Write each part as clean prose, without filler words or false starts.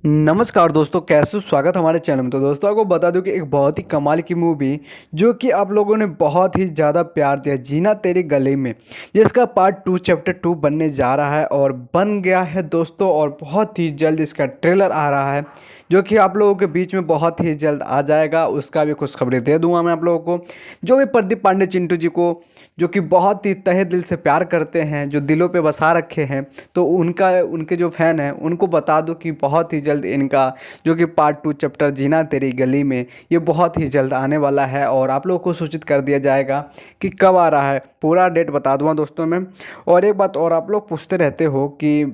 नमस्कार दोस्तों, कैसे हो? स्वागत हमारे चैनल में। तो दोस्तों आपको बता दूं कि एक बहुत ही कमाल की मूवी जो कि आप लोगों ने बहुत ही ज़्यादा प्यार दिया, जीना तेरे गले में, जिसका पार्ट 2 चैप्टर 2 बनने जा रहा है और बन गया है दोस्तों। और बहुत ही जल्द इसका ट्रेलर आ रहा है जो कि आप लोगों के बीच में बहुत ही जल्द आ जाएगा। उसका भी खुशखबरी दे दूंगा मैं आप लोगों को। जो भी प्रदीप पांडे चिंटू जी को जो कि बहुत ही तहे दिल से प्यार करते हैं, जो दिलों पे बसा रखे हैं, तो उनके जो फैन हैं उनको बता दो कि बहुत ही जल्द इनका जो कि पार्ट 2 चैप्टर जीना तेरी गली में, ये बहुत ही जल्द आने वाला है। और आप लोगों को सूचित कर दिया जाएगा कि कब आ रहा है, पूरा डेट बता दूंगा दोस्तों मैं। और एक बात और, आप लोग पूछते रहते हो कि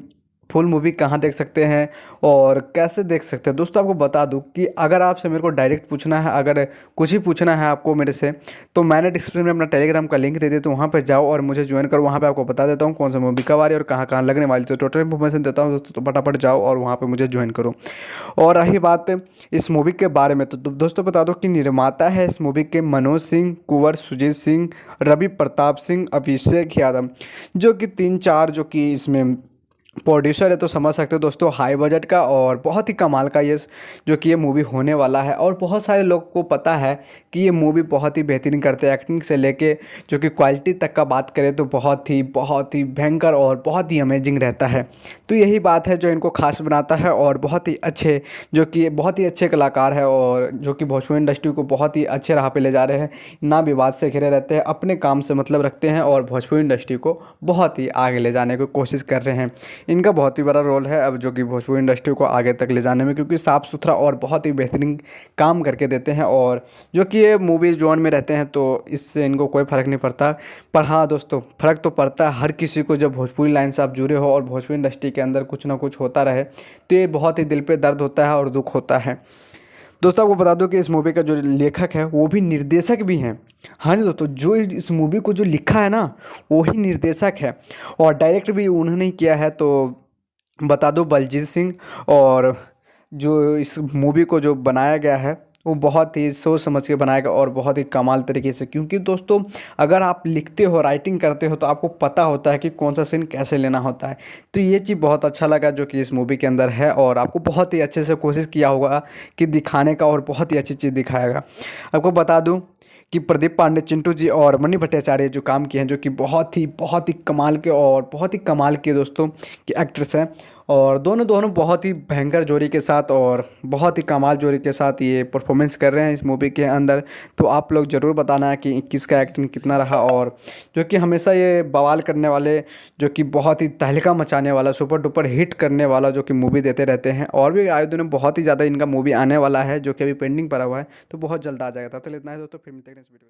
फुल मूवी कहाँ देख सकते हैं और कैसे देख सकते हैं। दोस्तों आपको बता दूं कि अगर आपसे मेरे को डायरेक्ट पूछना है, अगर कुछ ही पूछना है आपको मेरे से, तो मैंने डिस्क्रिप्शन में अपना टेलीग्राम का लिंक दे दिया, तो वहाँ पे जाओ और मुझे ज्वाइन करो। वहाँ पे आपको बता देता हूँ कौन सा मूवी कब आ रही है और कहाँ कहाँ लगने वाली, तो टोटल इन्फॉर्मेशन देता हूँ दोस्तों। तो फटाफट जाओ और वहाँ पर मुझे ज्वाइन करो। और रही बात इस मूवी के बारे में, तो दोस्तों बता दो कि निर्माता है इस मूवी के मनोज सिंह, कुंवर सुजीत सिंह, रवि प्रताप सिंह, अभिषेक यादव, जो कि 3-4 जो कि इसमें प्रोड्यूसर है। तो समझ सकते हो दोस्तों, हाई बजट का और बहुत ही कमाल का ये जो कि ये मूवी होने वाला है। और बहुत सारे लोग को पता है कि ये मूवी बहुत ही बेहतरीन करते हैं, एक्टिंग से लेके जो कि क्वालिटी तक का बात करें तो बहुत ही भयंकर और बहुत ही अमेजिंग रहता है। तो यही बात है जो इनको खास बनाता है। और बहुत ही अच्छे जो कि बहुत ही अच्छे कलाकार है और जो कि भोजपुरी इंडस्ट्री को बहुत ही अच्छे राह पे ले जा रहे हैं, ना विवाद से घिरे रहते हैं, अपने काम से मतलब रखते हैं और भोजपुरी इंडस्ट्री को बहुत ही आगे ले जाने की कोशिश कर रहे हैं। इनका बहुत ही बड़ा रोल है अब जो कि भोजपुरी इंडस्ट्री को आगे तक ले जाने में, क्योंकि साफ़ सुथरा और बहुत ही बेहतरीन काम करके देते हैं। और जो कि ये मूवी जोन में रहते हैं तो इससे इनको कोई फ़र्क नहीं पड़ता। पर हाँ दोस्तों, फ़र्क तो पड़ता है हर किसी को जब भोजपुरी लाइन से आप जुड़े हो और भोजपुरी इंडस्ट्री के अंदर कुछ ना कुछ होता रहे, तो ये बहुत ही दिल पे दर्द होता है और दुख होता है। दोस्तों आपको बता दो कि इस मूवी का जो लेखक है वो भी निर्देशक भी हैं। हाँ जी दोस्तों, जो इस मूवी को जो लिखा है ना, वो ही निर्देशक है और डायरेक्ट भी उन्होंने ही किया है। तो बता दो बलजीत सिंह। और जो इस मूवी को जो बनाया गया है वो बहुत ही सोच समझ के बनाया गया और बहुत ही कमाल तरीके से, क्योंकि दोस्तों अगर आप लिखते हो, राइटिंग करते हो, तो आपको पता होता है कि कौन सा सीन कैसे लेना होता है। तो ये चीज़ बहुत अच्छा लगा जो कि इस मूवी के अंदर है और आपको बहुत ही अच्छे से कोशिश किया होगा कि दिखाने का, और बहुत ही अच्छी चीज़ दिखाएगा। आपको बता दूँ कि प्रदीप पांडे चिंटू जी और मणि भट्टाचार्य जो काम किए हैं, जो कि बहुत ही कमाल के और बहुत ही कमाल के दोस्तों के एक्ट्रेस हैं। और दोनों दोनों बहुत ही भयंकर जोड़ी के साथ और बहुत ही कमाल जोड़ी के साथ ये परफॉर्मेंस कर रहे हैं इस मूवी के अंदर। तो आप लोग ज़रूर बताना कि किसका एक्टिंग कितना रहा। और जो कि हमेशा ये बवाल करने वाले, जो कि बहुत ही तहलका मचाने वाला, सुपर डुपर हिट करने वाला जो कि मूवी देते रहते हैं। और भी आए दिनों बहुत ही ज़्यादा इनका मूवी आने वाला है जो कि अभी पेंडिंग पड़ा हुआ है, तो बहुत जल्द आ जाएगा। तो इतना है दोस्तों, फिर मिलते हैं नेक्स्ट वीडियो।